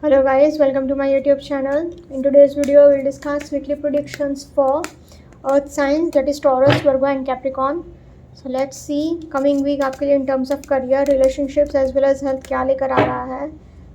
Hello guys, welcome to my YouTube channel. In today's video, we'll discuss weekly predictions for Earth signs, that is Taurus, Virgo and Capricorn. So let's see coming week आपके लिए in terms of career, relationships as well as health क्या लेकर आ रहा है.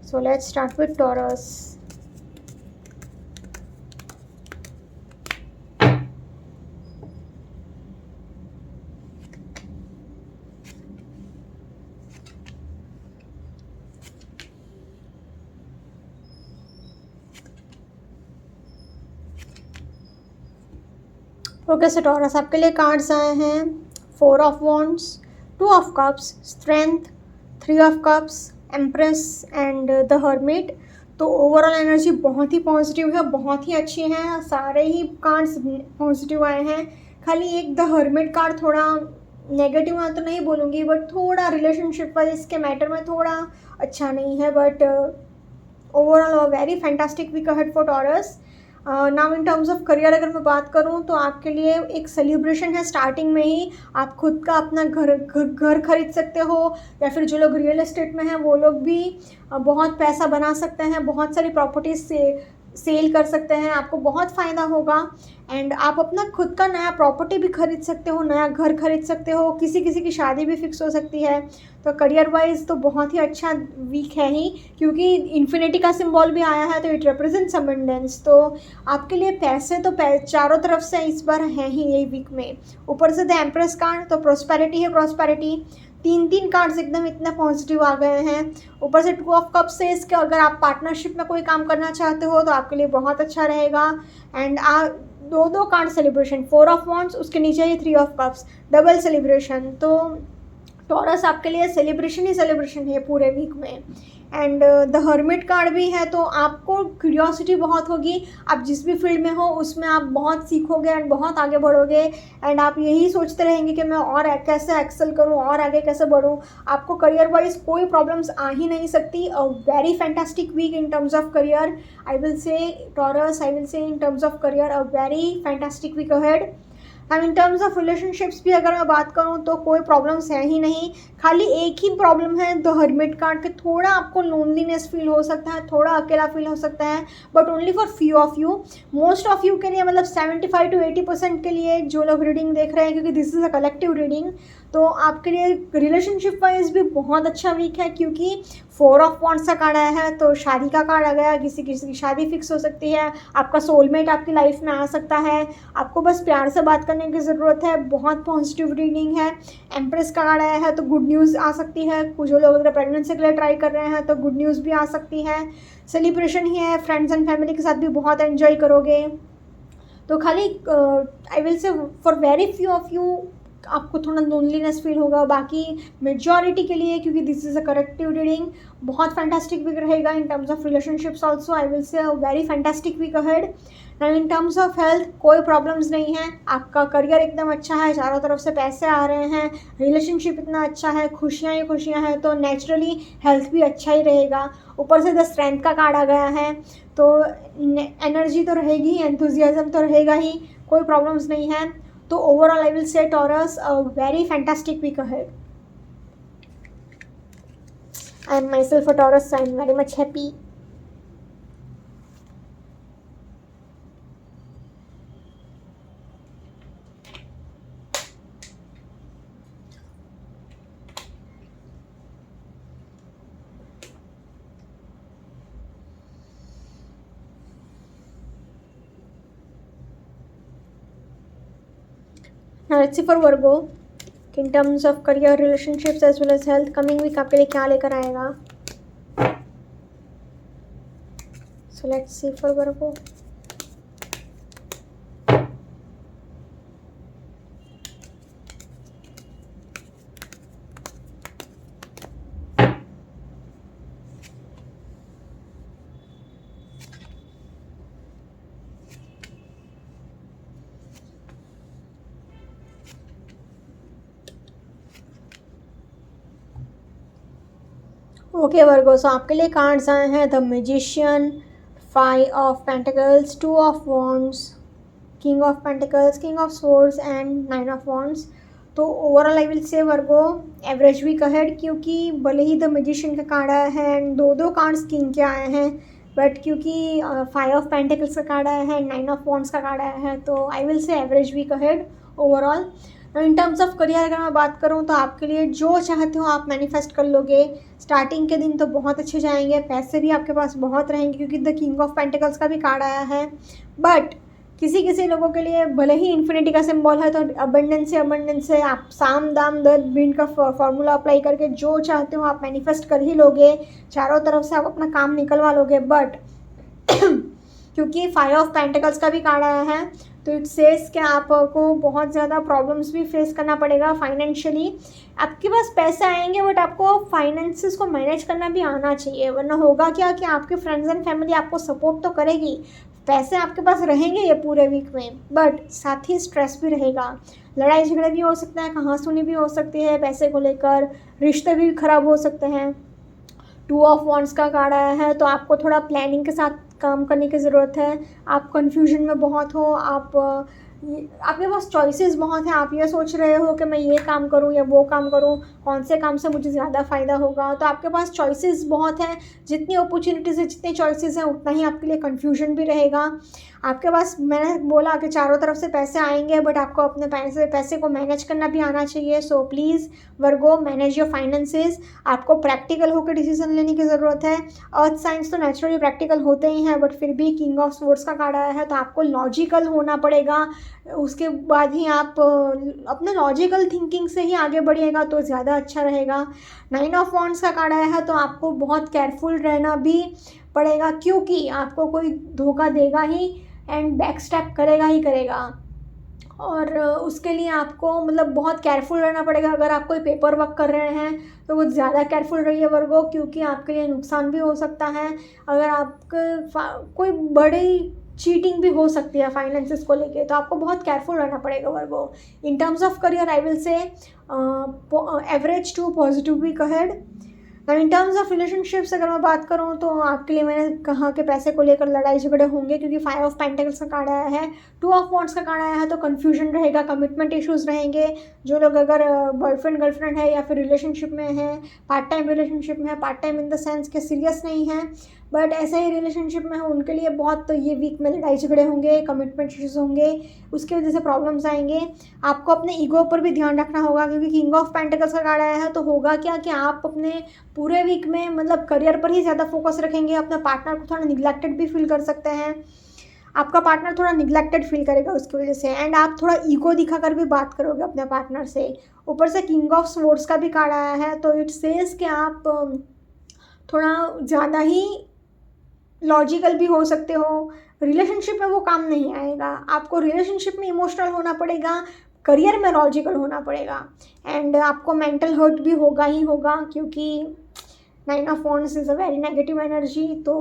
So let's start with Taurus. Okay so taurus आपके लिए cards आए हैं 4 of wands, 2 of cups, strength, 3 of cups, empress and the hermit. तो ओवरऑल एनर्जी बहुत ही पॉजिटिव है, बहुत ही अच्छी है. सारे ही कार्ड्स पॉजिटिव आए हैं. खाली एक द हर्मिट कार्ड थोड़ा नेगेटिव है तो नहीं बोलूँगी, बट थोड़ा रिलेशनशिप वाले इसके मैटर में थोड़ा अच्छा नहीं है. But overall a very fantastic week ahead for Taurus. Now in terms of career अगर मैं बात करूं तो आपके लिए एक सेलिब्रेशन है. स्टार्टिंग में ही आप खुद का अपना घर खरीद सकते हो, या फिर जो लोग रियल एस्टेट में हैं वो लोग भी बहुत पैसा बना सकते हैं, बहुत सारी प्रॉपर्टीज से सेल कर सकते हैं. आपको बहुत फ़ायदा होगा. एंड आप अपना खुद का नया प्रॉपर्टी भी खरीद सकते हो, नया घर खरीद सकते हो, किसी किसी की शादी भी फिक्स हो सकती है. तो करियर वाइज तो बहुत ही अच्छा वीक है ही, क्योंकि इन्फिनिटी का सिंबल भी आया है तो इट रिप्रेजेंट्स अबंडेंस. तो आपके लिए पैसे तो चारों तरफ से इस बार हैं ही ये वीक में. ऊपर से द एम्प्रेस कार्ड तो प्रोस्पेरिटी है, प्रोस्पेरिटी. 3 कार्ड्स एकदम इतना पॉजिटिव आ गए हैं. ऊपर से 2 ऑफ कप्स से इसके अगर आप पार्टनरशिप में कोई काम करना चाहते हो तो आपके लिए बहुत अच्छा रहेगा. एंड दो कार्ड सेलिब्रेशन, 4 ऑफ वॉन्ड्स, उसके नीचे ही 3 ऑफ कप्स, डबल सेलिब्रेशन. तो टॉरस आपके लिए सेलिब्रेशन ही सेलिब्रेशन है पूरे वीक में. एंड द हर्मिट कार्ड भी है, तो आपको क्यूरियोसिटी बहुत होगी. आप जिस भी फील्ड में हो उसमें आप बहुत सीखोगे एंड बहुत आगे बढ़ोगे. एंड आप यही सोचते रहेंगे कि मैं और कैसे एक्सेल करूं और आगे कैसे बढ़ूं. आपको करियर वाइज कोई प्रॉब्लम्स आ ही नहीं सकती. A very fantastic week in terms of career. I will say Taurus, I will say in terms of career a very fantastic week ahead. And in terms of relationships भी अगर मैं बात करूँ तो कोई प्रॉब्लम्स है ही नहीं. खाली एक ही प्रॉब्लम है द हर्मिट कार्ड के, थोड़ा आपको लोनलीनेस फील हो सकता है, थोड़ा अकेला फील हो सकता है, but only for few of you. Most of you के लिए, मतलब 75 to 80% के लिए जो लोग रीडिंग देख रहे हैं, क्योंकि this is a collective reading, तो आपके लिए रिलेशनशिप वाइज भी बहुत अच्छा वीक है. क्योंकि 4 ऑफ वॉन्ड्स का कार्ड आया है तो शादी का कार्ड आ गया. किसी किसी की शादी फिक्स हो सकती है, आपका सोलमेट आपकी लाइफ में आ सकता है. आपको बस प्यार से बात करने की ज़रूरत है. बहुत पॉजिटिव रीडिंग है. एम्प्रेस का कार्ड आया है तो गुड न्यूज़ आ सकती है. कुछ जो लोग अगर प्रेगनेंसी के लिए ट्राई कर रहे हैं तो गुड न्यूज़ भी आ सकती है. सेलिब्रेशन ही है, फ्रेंड्स एंड फैमिली के साथ भी बहुत एंजॉय करोगे. तो खाली आई विल से for very few of you आपको थोड़ा लोनलीनेस फील होगा. बाकी मेजॉरिटी के लिए, क्योंकि this is a corrective reading, बहुत फैंटास्टिक वीक रहेगा. In terms of relationships also I will say a very fantastic week ahead. Now in terms of health कोई प्रॉब्लम्स नहीं है. आपका करियर एकदम अच्छा है, चारों तरफ से पैसे आ रहे हैं, रिलेशनशिप इतना अच्छा है, खुशियाँ ही खुशियाँ हैं, तो नेचुरली हेल्थ भी अच्छा ही रहेगा. ऊपर से द स्ट्रेंथ का कार्ड आ गया है, तो एनर्जी तो रहेगी, एंथुजियाज्म तो रहेगा ही, कोई प्रॉब्लम्स नहीं है. तो overall I will say Taurus a very fantastic week ahead. I am myself a Taurus, so I am very much happy. Now let's see for Virgo. In terms of career, relationships as well as health, coming week आपके लिए क्या लेकर आएगा. So let's see for Virgo. Okay Virgo, so आपके लिए cards आए हैं the magician, 5 of pentacles, 2 of wands, king of pentacles, king of swords and 9 of wands. तो overall I will say Virgo average week ahead, क्योंकि भले ही the magician का card आया है एंड दो कार्ड्स किंग के आए हैं, बट क्योंकि 5 ऑफ पेंटिकल्स का कार्ड आया है, 9 ऑफ वॉन्ड्स का कार्ड आया है, तो I will say average week ahead overall. In terms of career अगर मैं बात करूँ तो आपके लिए जो चाहते हो आप मैनिफेस्ट कर लोगे। स्टार्टिंग के दिन तो बहुत अच्छे जाएंगे, पैसे भी आपके पास बहुत रहेंगे क्योंकि द किंग ऑफ पेंटिकल्स का भी कार्ड आया है। बट किसी किसी लोगों के लिए भले ही इन्फिनिटी का सिंबल है, तो अबंडेंस से आप साम दाम दर्द बीन का फॉर्मूला अप्लाई करके जो चाहते हो आप मैनिफेस्ट कर ही लोगे, चारों तरफ से आप अपना काम निकलवा लोगे। बट क्योंकि 5 ऑफ पेंटिकल्स का भी कार्ड आया है, तो इट सेज कि आपको बहुत ज़्यादा प्रॉब्लम्स भी फेस करना पड़ेगा फाइनेंशियली। आपके पास पैसे आएंगे बट आपको फाइनेंसिस को मैनेज करना भी आना चाहिए, वरना होगा क्या कि आपके फ्रेंड्स एंड फैमिली आपको सपोर्ट तो करेगी, पैसे आपके पास रहेंगे ये पूरे वीक में, बट साथ ही स्ट्रेस भी रहेगा, लड़ाई झगड़े भी हो सकते हैं, कहासुनी भी हो सकती है पैसे को लेकर, रिश्ते भी खराब हो सकते हैं। 2 ऑफ वॉन्ड्स का कार्ड आया है, तो आपको थोड़ा प्लानिंग के साथ काम करने की ज़रूरत है। आप कन्फ्यूजन में बहुत हो, आपके पास चॉइसेस बहुत हैं, आप ये सोच रहे हो कि मैं ये काम करूँ या वो काम करूँ, कौन से काम से मुझे ज़्यादा फ़ायदा होगा, तो आपके पास चॉइसेस बहुत हैं। जितनी अपॉर्चुनिटीज़ है, जितनी चॉइसेस हैं, उतना ही आपके लिए कन्फ्यूजन भी रहेगा। आपके पास, मैंने बोला कि चारों तरफ से पैसे आएंगे, बट आपको अपने पैसे को मैनेज करना भी आना चाहिए। So please Virgo, manage your finances. आपको प्रैक्टिकल होकर डिसीजन लेने की ज़रूरत है। अर्थ साइंस तो नेचुरली प्रैक्टिकल होते ही हैं, बट फिर भी किंग ऑफ स्वॉर्ड्स का कार्ड आया है, तो आपको लॉजिकल होना पड़ेगा। उसके बाद ही आप अपने लॉजिकल थिंकिंग से ही आगे बढ़िएगा तो ज़्यादा अच्छा रहेगा। 9 ऑफ वॉन्ड्स का कार्ड आया है, तो आपको बहुत केयरफुल रहना भी पड़ेगा, क्योंकि आपको कोई धोखा देगा ही एंड बैक स्टेप करेगा ही करेगा, और उसके लिए आपको मतलब बहुत केयरफुल रहना पड़ेगा। अगर आप कोई पेपर वर्क कर रहे हैं तो कुछ ज़्यादा केयरफुल रहिए वर्गो, क्योंकि आपके लिए नुकसान भी हो सकता है। अगर आपके कोई बड़ी चीटिंग भी हो सकती है फाइनेंसिस को लेके, तो आपको बहुत केयरफुल रहना पड़ेगा Virgo. In terms of career I will say average to positive week ahead. In terms of relationships अगर मैं बात करूँ तो आपके लिए मैंने कहा कि पैसे को लेकर लड़ाई झगड़े होंगे, क्योंकि 5 ऑफ पेंटिकल्स का कार्ड आया है। 2 ऑफ वॉन्ड्स का कार्ड आया है, तो कन्फ्यूजन रहेगा, कमिटमेंट इश्यूज़ रहेंगे। जो लोग अगर बॉयफ्रेंड गर्लफ्रेंड है या फिर रिलेशनशिप में है, पार्ट टाइम रिलेशनशिप में है, part time in the sense के सीरियस नहीं है, बट ऐसे ही रिलेशनशिप में है, उनके लिए बहुत तो ये वीक में लड़ाई झगड़े होंगे, कमिटमेंट इश्यूज़ होंगे, उसकी वजह से प्रॉब्लम्स आएंगे। आपको अपने ईगो पर भी ध्यान रखना होगा, क्योंकि किंग ऑफ पेंटिकल्स का कार्ड आया है, तो होगा क्या कि आप अपने पूरे वीक में मतलब करियर पर ही ज़्यादा फोकस रखेंगे, अपने पार्टनर को थोड़ा निगलेक्टेड भी फील कर सकते हैं। आपका पार्टनर थोड़ा निगलेक्टेड फील करेगा उसकी वजह से, एंड आप थोड़ा ईगो दिखाकर भी बात करोगे अपने पार्टनर से। ऊपर से किंग ऑफ स्वॉर्ड्स का भी कार्ड आया है, तो इट सेज कि आप थोड़ा ज़्यादा ही लॉजिकल भी हो सकते हो। रिलेशनशिप में वो काम नहीं आएगा, आपको रिलेशनशिप में इमोशनल होना पड़ेगा, करियर में लॉजिकल होना पड़ेगा, एंड आपको मेंटल हर्ट भी होगा ही होगा, क्योंकि 9 of wands is a very negative energy. तो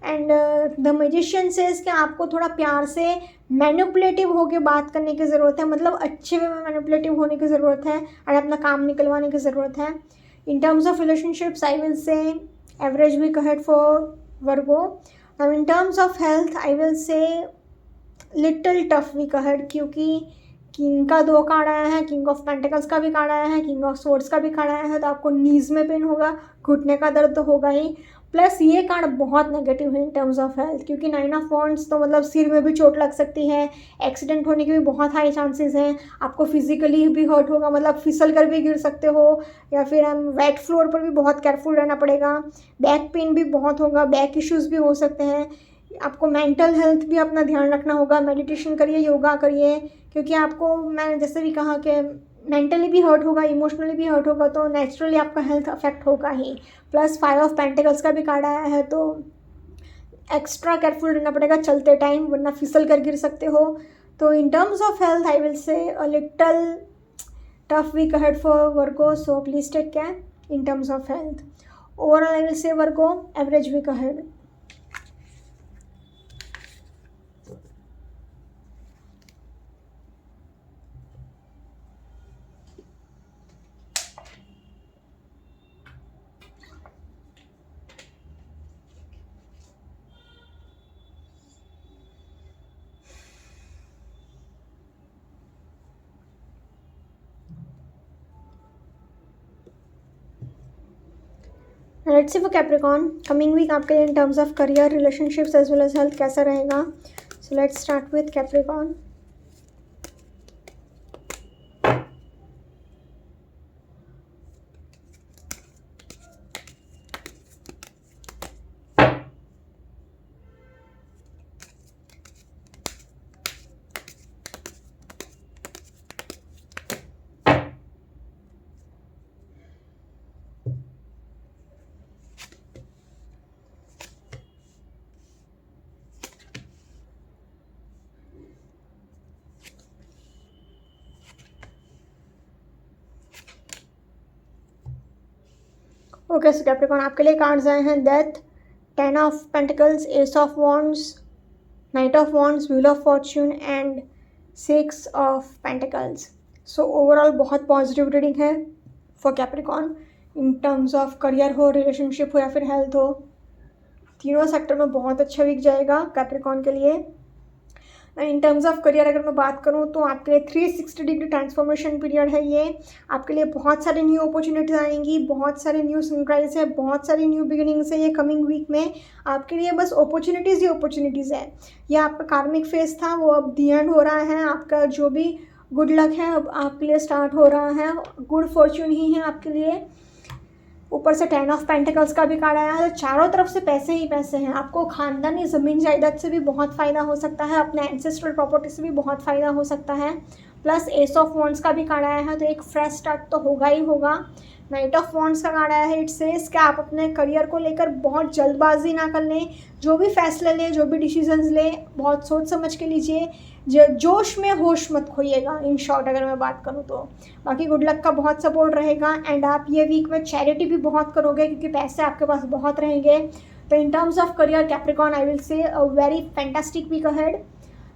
एंड द मैजिशियन सेज कि आपको थोड़ा प्यार से मैनिपुलेटिव होकर बात करने की ज़रूरत है, मतलब अच्छे वे में मैनिपुलेटिव होने की ज़रूरत है और अपना काम निकलवाने की ज़रूरत है। In terms of relationships I will say average week ahead for Virgo. Now in terms of health, I will say little tough week ahead, क्योंकि किंग का 2 कार्ड आया है, किंग ऑफ पेंटिकल्स का भी कार्ड आया है, किंग ऑफ स्वॉर्ड्स का भी कार्ड आया है, तो आपको नीज में पेन होगा, घुटने का दर्द तो होगा ही। प्लस ये कार्ड बहुत नेगेटिव है इन टर्म्स ऑफ हेल्थ, क्योंकि 9 ऑफ वॉन्ड्स तो मतलब सिर में भी चोट लग सकती है, एक्सीडेंट होने के भी बहुत हाई चांसेस हैं, आपको फिजिकली भी हर्ट होगा, मतलब फिसल कर भी गिर सकते हो, या फिर हम वेट फ्लोर पर भी बहुत केयरफुल रहना पड़ेगा। बैक पेन भी बहुत होगा, बैक इश्यूज़ भी हो सकते हैं। आपको मेंटल हेल्थ भी अपना ध्यान रखना होगा, मेडिटेशन करिए, योगा करिए, क्योंकि आपको मैंने जैसे भी कहा कि मेंटली भी हर्ट होगा, इमोशनली भी हर्ट होगा, तो नेचुरली आपका हेल्थ अफेक्ट होगा ही। प्लस 5 ऑफ पेंटिकल्स का भी कार्ड आया है, तो एक्स्ट्रा केयरफुल रहना पड़ेगा चलते टाइम, वरना फिसल कर गिर सकते हो। तो in terms of health I will say a little tough week ahead for Virgo, so please take care in terms of health. Overall I will say Virgo average week ahead. Let's see for Capricorn coming week आपके लिए in terms of career, relationships as well as health कैसा रहेगा. So let's start with Capricorn. Okay so Capricorn आपके लिए cards आए हैं death, 10 of pentacles, S of wands, night of wands, wheel of Fortune and 6 of pentacles. So overall बहुत positive reading है for Capricorn in terms of career हो, relationship हो या फिर हेल्थ हो. तीनों सेक्टर में बहुत अच्छा वीक जाएगा कैप्रिकॉन के लिए. इन टर्म्स ऑफ करियर अगर मैं बात करूं तो आपके लिए 360 डिग्री ट्रांसफॉर्मेशन पीरियड है ये. आपके लिए बहुत सारी न्यू अपॉर्चुनिटीज आएंगी, बहुत सारे न्यू सनराइज है, बहुत सारी न्यू बिगिनिंग्स है ये कमिंग वीक में आपके लिए. बस अपॉर्चुनिटीज़ ही अपॉर्चुनिटीज़ है. ये आपका कार्मिक फेज था वो अब दी एंड हो रहा है. आपका जो भी गुड लक है अब आपके लिए स्टार्ट हो रहा है. गुड फॉर्च्यून ही है आपके लिए. ऊपर से 10 ऑफ पेंटिकल्स का भी कार्ड आया है. तो चारों तरफ से पैसे ही पैसे हैं. आपको खानदानी ज़मीन जायदाद से भी बहुत फ़ायदा हो सकता है, अपने एंसेस्ट्रल प्रॉपर्टी से भी बहुत फ़ायदा हो सकता है. प्लस एस ऑफ वॉन्ड्स का भी कार्ड आया है तो एक फ्रेश स्टार्ट तो होगा ही होगा. नाइट ऑफ वॉन्ड्स का कार्ड आया है. इट सेज कि आप अपने करियर को लेकर बहुत जल्दबाजी ना कर लें. जो भी फैसले लें, जो भी डिसीजंस लें, बहुत सोच समझ के लीजिए. जोश में होश मत खोइएगा. इन शॉर्ट अगर मैं बात करूँ तो बाकी गुड लक का बहुत सपोर्ट रहेगा. एंड आप ये वीक में चैरिटी भी बहुत करोगे क्योंकि पैसे आपके पास बहुत रहेंगे. तो in terms of career Capricorn I will say a very fantastic week ahead.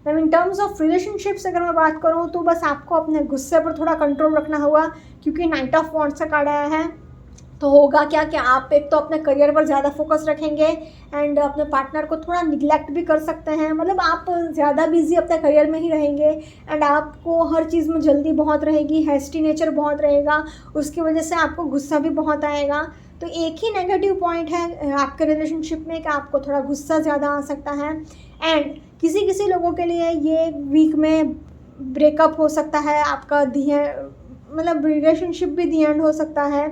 In terms of relationships अगर मैं बात करूँ तो बस आपको अपने गुस्से पर थोड़ा कंट्रोल रखना होगा क्योंकि नाइट ऑफ वॉन्ड्स का कार्ड आया है. तो होगा क्या कि आप एक तो अपने करियर पर ज़्यादा फोकस रखेंगे एंड अपने पार्टनर को थोड़ा निगलेक्ट भी कर सकते हैं. मतलब आप ज़्यादा बिजी अपने करियर में ही रहेंगे एंड आपको हर चीज़ में जल्दी बहुत रहेगी, हैस्टी नेचर बहुत रहेगा. उसकी वजह से आपको गुस्सा भी बहुत आएगा. तो एक ही नेगेटिव पॉइंट है आपके रिलेशनशिप में कि आपको थोड़ा गुस्सा ज़्यादा आ सकता है. एंड किसी किसी लोगों के लिए ये वीक में ब्रेकअप हो सकता है. आपका मतलब रिलेशनशिप भी दी एंड हो सकता है.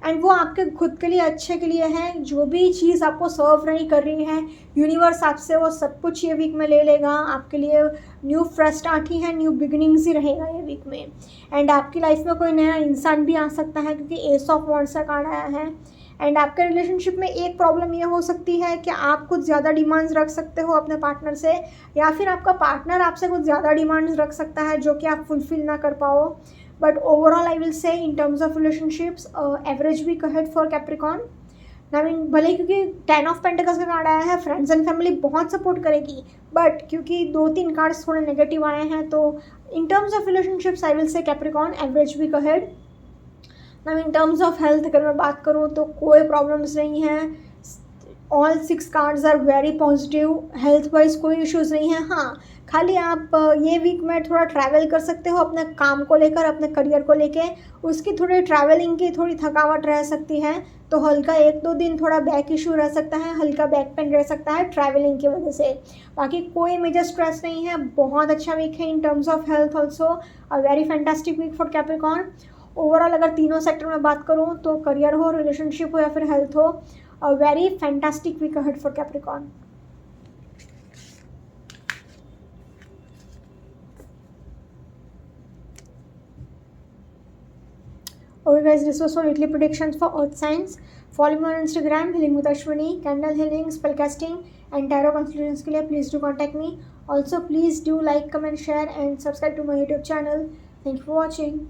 एंड वो आपके खुद के लिए अच्छे के लिए है. जो भी चीज़ आपको सर्व नहीं कर रही है यूनिवर्स आपसे वो सब कुछ ये वीक में ले लेगा. आपके लिए न्यू फ्रेश स्टार्ट ही है, न्यू बिगिनिंग्स ही रहेगा ये वीक में. एंड आपकी लाइफ में कोई नया इंसान भी आ सकता है क्योंकि एस ऑफ वॉन्ड्स का कार्ड आया है. एंड आपके रिलेशनशिप में एक प्रॉब्लम ये हो सकती है कि आप कुछ ज़्यादा डिमांड्स रख सकते हो अपने पार्टनर से या फिर आपका पार्टनर आपसे कुछ ज़्यादा डिमांड्स रख सकता है जो कि आप फुलफिल ना कर पाओ. But overall I will say in terms of relationships average week ahead for Capricorn. I mean भले क्योंकि 10 ऑफ पेंटिकल्स का कार्ड आया है, फ्रेंड्स एंड फैमिली बहुत सपोर्ट करेगी. बट क्योंकि 2-3 कार्ड्स थोड़े नेगेटिव आए हैं तो in terms of relationships I will say Capricorn average week ahead. Now in terms of health अगर मैं बात करूँ तो कोई प्रॉब्लम्स नहीं है. All 6 cards are very positive. Health wise कोई इश्यूज़ नहीं है. हाँ खाली आप ये वीक में थोड़ा ट्रैवल कर सकते हो अपने काम को लेकर, अपने करियर को लेके. उसकी थोड़ी ट्रैवलिंग की थोड़ी थकावट रह सकती है तो हल्का 1-2 दिन थोड़ा बैक इशू रह सकता है, हल्का बैक पेन रह सकता है ट्रैवलिंग की वजह से. बाकी कोई मेजर स्ट्रेस नहीं है. बहुत अच्छा वीक है in terms of health also. A very fantastic week for Capricorn. Overall अगर तीनों सेक्टर में बात करूँ तो करियर हो, रिलेशनशिप हो या फिर हेल्थ हो, a very fantastic week ahead for Capricorn. Okay guys, this was for weekly predictions for earth signs. Follow me on Instagram, Healing with Ashwini, candle healing, spellcasting and tarot consultations के लिए please do contact me. Also please do like, comment, share and subscribe to my YouTube channel. Thank you for watching.